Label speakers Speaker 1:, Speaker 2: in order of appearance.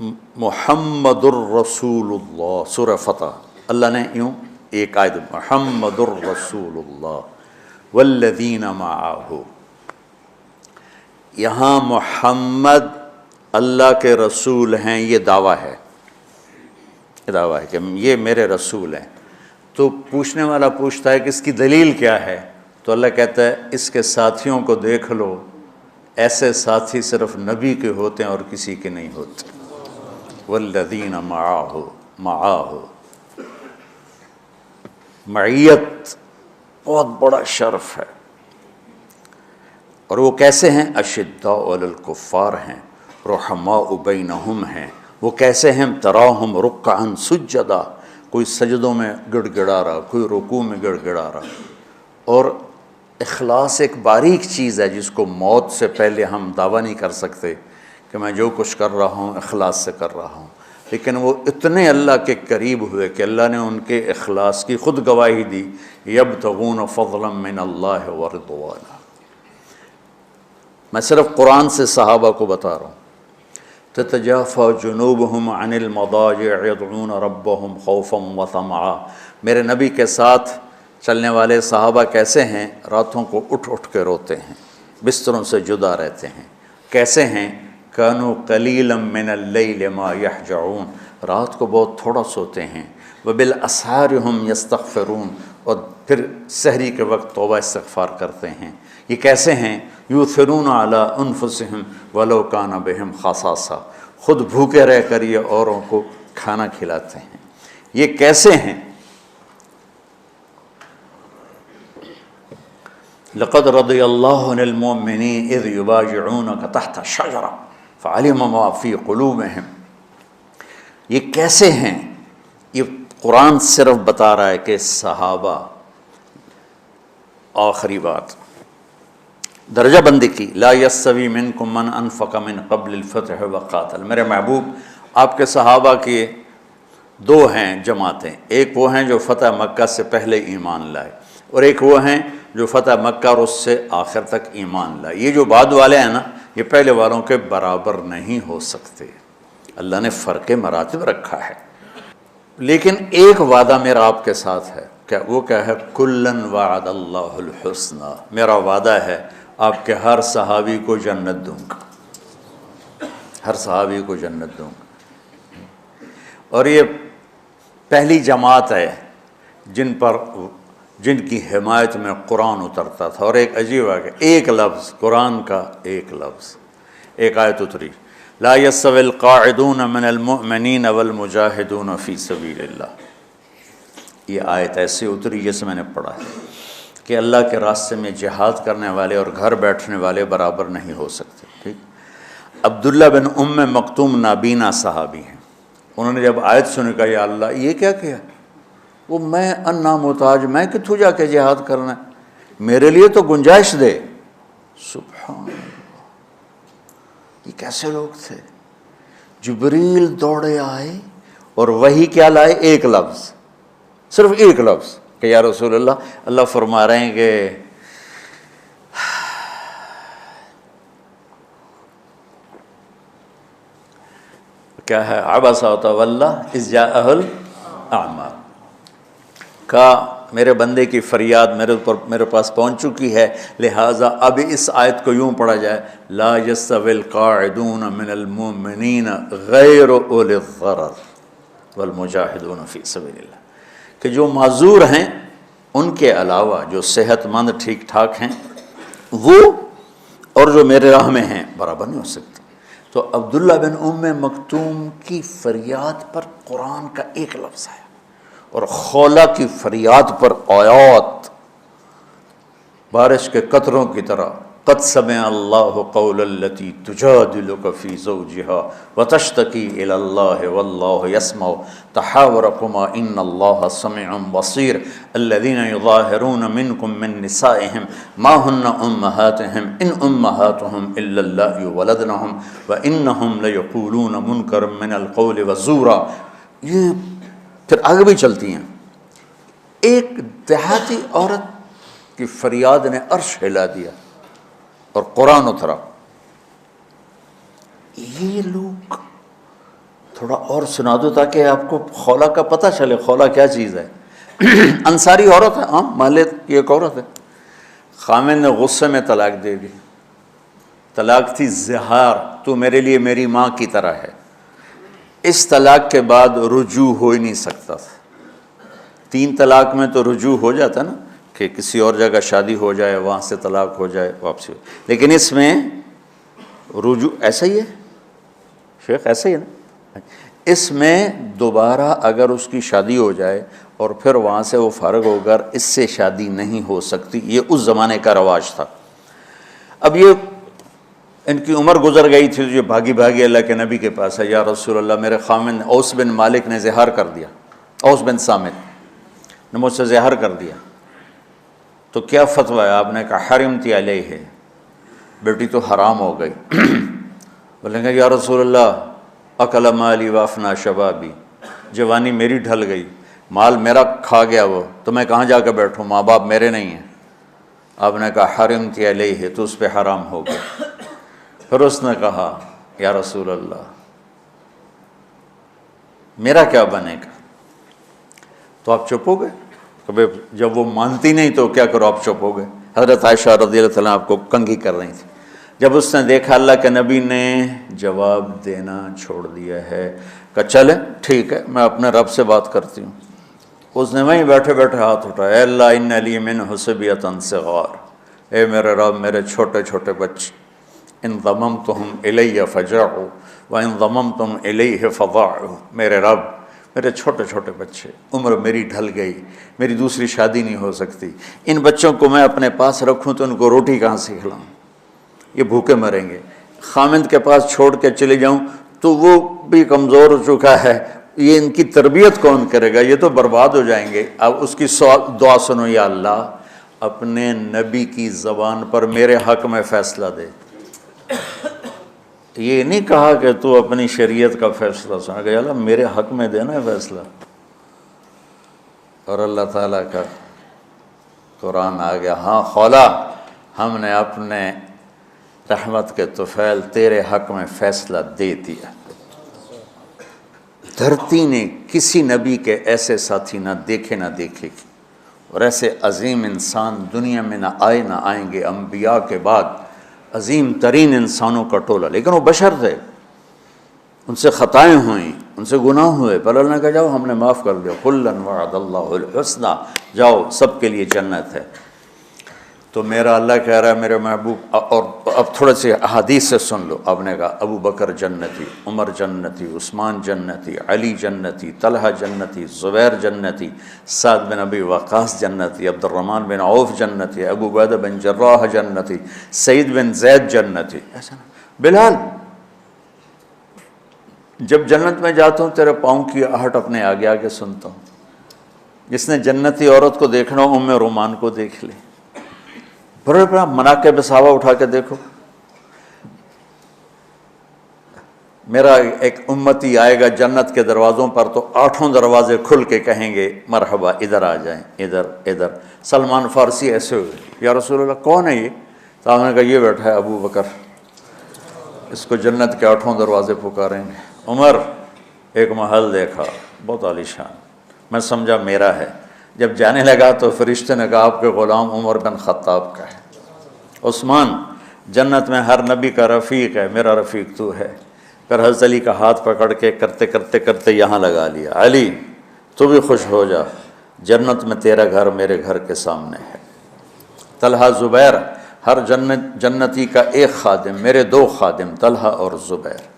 Speaker 1: محمد الرسول اللہ، سورہ فتح، اللہ نے یوں ایک آیت محمد الرسول اللہ والذین معہ، یہاں محمد اللہ کے رسول ہیں، یہ دعویٰ ہے، کہ یہ میرے رسول ہیں۔ تو پوچھنے والا پوچھتا ہے کہ اس کی دلیل کیا ہے؟ تو اللہ کہتا ہے اس کے ساتھیوں کو دیکھ لو، ایسے ساتھی صرف نبی کے ہوتے ہیں اور کسی کے نہیں ہوتے۔ والذین معاہ، معیت بہت بڑا شرف ہے۔ اور وہ کیسے ہیں؟ اشداء علی الکفار ہیں، رحماء بینہم ہیں۔ وہ کیسے ہیں؟ تراہم رکعا سجدا، کوئی سجدوں میں گڑ گڑا رہا، کوئی رکوع میں گڑ گڑا رہا۔ اور اخلاص ایک باریک چیز ہے جس کو موت سے پہلے ہم دعویٰ نہیں کر سکتے کہ میں جو کچھ کر رہا ہوں اخلاص سے کر رہا ہوں، لیکن وہ اتنے اللہ کے قریب ہوئے کہ اللہ نے ان کے اخلاص کی خود گواہی دی، یبتغون فضلا من اللہ ورضوانا۔ میں صرف قرآن سے صحابہ کو بتا رہا ہوں۔ تتجافى جنوبهم عن المضاجع يدعون ربهم خوفا وطمعا، میرے نبی کے ساتھ چلنے والے صحابہ کیسے ہیں؟ راتوں کو اٹھ اٹھ کے روتے ہیں، بستروں سے جدا رہتے ہیں۔ کیسے ہیں؟ كانوا قليلا من الليل ما يهجعون، رات کو بہت تھوڑا سوتے ہیں۔ وبالاسحار هم يستغفرون، اور پھر سحری کے وقت توبہ استغفار کرتے ہیں۔ یہ کیسے ہیں؟ یؤثرون علی انفسهم ولو کان بهم خصاصہ، خود بھوکے رہ کر یہ اوروں کو کھانا کھلاتے ہیں۔ یہ کیسے ہیں؟ لقد رضی اللہ عن المؤمنین اذ یبایعونک تحت الشجرہ فعلم ما فی قلوبہم۔ یہ کیسے ہیں؟ یہ قرآن صرف بتا رہا ہے کہ صحابہ، آخری بات درجہ بندی کی، لا یستوی منکم من انفق من قبل الفتح وقاتل، میرے محبوب آپ کے صحابہ کی دو ہیں جماعتیں، ایک وہ ہیں جو فتح مکہ سے پہلے ایمان لائے، اور ایک وہ ہیں جو فتح مکہ اور اس سے آخر تک ایمان لائے۔ یہ جو بعد والے ہیں نا، یہ پہلے والوں کے برابر نہیں ہو سکتے، اللہ نے فرق مراتب رکھا ہے۔ لیکن ایک وعدہ میرا آپ کے ساتھ ہے، وہ کیا ہے؟ کلن وعد اللہ الحسنى، میرا وعدہ ہے آپ کے ہر صحابی کو جنت دوں گا، ہر صحابی کو جنت دوں گا۔ اور یہ پہلی جماعت ہے جن کی حمایت میں قرآن اترتا تھا۔ اور ایک عجیب ہے کہ ایک لفظ قرآن کا، ایک لفظ، ایک آیت اتری، لا یستوی القاعدون من المؤمنین والمجاہدون فی سبیل اللہ۔ یہ آیت ایسے اتری جیسے میں نے پڑھا ہے کہ اللہ کے راستے میں جہاد کرنے والے اور گھر بیٹھنے والے برابر نہیں ہو سکتے۔ ٹھیک، عبداللہ بن ام مکتوم نابینا صحابی ہیں، انہوں نے جب آیت سنی کہا یا اللہ یہ کیا کیا؟ وہ میں انا محتاج، میں کتوں جا کے جہاد کرنا ہے، میرے لیے تو گنجائش دے۔ سبحان اللہ، یہ کیسے لوگ تھے؟ جبریل دوڑے آئے اور وہی کیا لائے؟ ایک لفظ، صرف ایک لفظ کہ یا رسول اللہ، اللہ فرما رہے ہیں کہ کیا ہے؟ عبس وتولی اذ جاءہ الاعمی، کہا میرے بندے کی فریاد میرے پاس پہنچ چکی ہے، لہٰذا اب اس آیت کو یوں پڑھا جائے، لا یستوی القاعدون من المؤمنین غیر اولی الضرر والمجاہدون فی سبیل اللہ، کہ جو معذور ہیں ان کے علاوہ جو صحت مند ٹھیک ٹھاک ہیں وہ، اور جو میرے راہ میں ہیں، برابر نہیں ہو سکتے۔ تو عبداللہ بن ام مکتوم کی فریاد پر قرآن کا ایک لفظ ہے، اور خولہ کی فریاد پر آیات بارش کے قطروں کی طرح، قد سمع اللہ قول التی تجادلک فی زوجها وتشتکی الی اللہ واللہ یسمع تحاورکما ان اللہ سمیع بصیر الذین یظاہرون منکم من نسائہم ما ہن امہاتہم ان امہاتہم الا اللہ ولدنہم وانہم لیقولون منکرا من القول وزورا۔ یہ پھر آگے بھی چلتی ہیں۔ ایک دیہاتی عورت کی فریاد نے عرش ہلا دیا اور قرآن اترا۔ یہ لوگ تھوڑا اور سنا دو تاکہ آپ کو خولا کا پتہ چلے، خولا کیا چیز ہے۔ انصاری عورت ہے، ہاں مالک کی ایک عورت ہے، خامن نے غصے میں طلاق دے دی، طلاق تھی زہار، تو میرے لیے میری ماں کی طرح ہے۔ اس طلاق کے بعد رجوع ہو ہی نہیں سکتا تھا۔ 3 طلاق میں تو رجوع ہو جاتا نا، کہ کسی اور جگہ شادی ہو جائے، وہاں سے طلاق ہو جائے، واپسی ہو، لیکن اس میں رجوع ایسا ہی ہے شیخ، ایسا ہی ہے نا، اس میں دوبارہ اگر اس کی شادی ہو جائے اور پھر وہاں سے وہ فارغ ہو کر اس سے شادی نہیں ہو سکتی، یہ اس زمانے کا رواج تھا۔ اب یہ ان کی عمر گزر گئی تھی، جو بھاگی بھاگی اللہ کے نبی کے پاس ہے، یا رسول اللہ میرے خامن اوس بن مالک نے زہار کر دیا، اوس بن صامت نے مجھ سے زہار کر دیا، تو کیا فتویٰ ہے؟ آپ نے کہا حرمتی علیہ ہے، بیٹی تو حرام ہو گئی۔ بولیں گے یا رسول اللہ اکل مالی وافنا شبابی، جوانی میری ڈھل گئی، مال میرا کھا گیا وہ، تو میں کہاں جا کے بیٹھوں، ماں باپ میرے نہیں ہیں۔ آپ نے کہا حرمتی علیہ ہے، تو اس پہ حرام ہو گیا۔ پھر اس نے کہا یا رسول اللہ میرا کیا بنے گا؟ تو آپ چپ ہو گئے؟ کہ جب وہ مانتی نہیں تو کیا کرو، آپ چپ ہو گئے۔ حضرت عائشہ رضی اللہ تعالیٰ آپ کو کنگھی کر رہی تھی۔ جب اس نے دیکھا اللہ کے نبی نے جواب دینا چھوڑ دیا ہے، کہ چلے ٹھیک ہے میں اپنے رب سے بات کرتی ہوں، اس نے وہیں بیٹھے بیٹھے ہاتھ اٹھایا، اے اللہ ان لی منہ صبیۃ صغار، اے میرے رب میرے چھوٹے چھوٹے بچے، ان ضممتہم الی فجعوا وان ضممتم الیہ فضاعوا، میرے رب میرے چھوٹے چھوٹے بچے، عمر میری ڈھل گئی، میری دوسری شادی نہیں ہو سکتی، ان بچوں کو میں اپنے پاس رکھوں تو ان کو روٹی کہاں سے کھلاؤں، یہ بھوکے مریں گے، خامند کے پاس چھوڑ کے چلے جاؤں تو وہ بھی کمزور ہو چکا ہے، یہ ان کی تربیت کون کرے گا، یہ تو برباد ہو جائیں گے۔ اب اس کی دعا سنو، یا اللہ اپنے نبی کی زبان پر میرے حق میں فیصلہ دے۔ یہ نہیں کہا کہ تو اپنی شریعت کا فیصلہ سنا، کہ اللہ میرے حق میں دینا ہے فیصلہ۔ اور اللہ تعالیٰ کا قرآن آ گیا، ہاں خولا ہم نے اپنے رحمت کے طفیل تیرے حق میں فیصلہ دے دیا۔ دھرتی نے کسی نبی کے ایسے ساتھی نہ دیکھے نہ دیکھے گی، اور ایسے عظیم انسان دنیا میں نہ آئیں گے، انبیاء کے بعد عظیم ترین انسانوں کا ٹولہ، لیکن وہ بشر تھے، ان سے خطائیں ہوئیں، ان سے گناہ ہوئے، پر اللہ نے کہا جاؤ ہم نے معاف کر دیا، کلا وعد اللہ الحسنی، جاؤ سب کے لیے جنت ہے۔ تو میرا اللہ کہہ رہا ہے میرے محبوب، اور اب تھوڑے سے احادیث سے سن لو۔ آپ نے کہا ابو بکر جنتی، عمر جنتی، عثمان جنتی، علی جنتی، طلحہ جنتی، زبیر جنتی، سعد بن ابی وقاص جنتی، عبد الرحمن بن عوف جنتی، ابو عبیدہ بن جراح جنتی، سعید بن زید جنتی، ایسا نا بلال جب جنت میں جاتا ہوں تیرے پاؤں کی آہٹ اپنے آگے آگے سنتا ہوں۔ جس نے جنتی عورت کو دیکھنا ہو ام رومان کو دیکھ لے، بڑے بڑا مناقب صحابہ اٹھا کے دیکھو۔ میرا ایک امتی آئے گا جنت کے دروازوں پر تو 8 دروازے کھل کے کہیں گے مرحبا ادھر آ جائیں، ادھر ادھر۔ سلمان فارسی ایسے ہوئے، یا رسول اللہ کون ہے یہ؟ تو آپ نے کہا یہ بیٹھا ہے ابو بکر، اس کو جنت کے 8 دروازے پکاریں گے۔ عمر ایک محل دیکھا بہت عالیشان، میں سمجھا میرا ہے، جب جانے لگا تو فرشتے نے کہا آپ کے غلام عمر بن خطاب کا ہے۔ عثمان جنت میں ہر نبی کا رفیق ہے، میرا رفیق تو ہے۔ پھر حضرت علی کا ہاتھ پکڑ کے کرتے کرتے کرتے یہاں لگا لیا، علی تو بھی خوش ہو جا، جنت میں تیرا گھر میرے گھر کے سامنے ہے۔ طلحہ زبیر، ہر جنتی کا ایک خادم، میرے 2 خادم طلحہ اور زبیر۔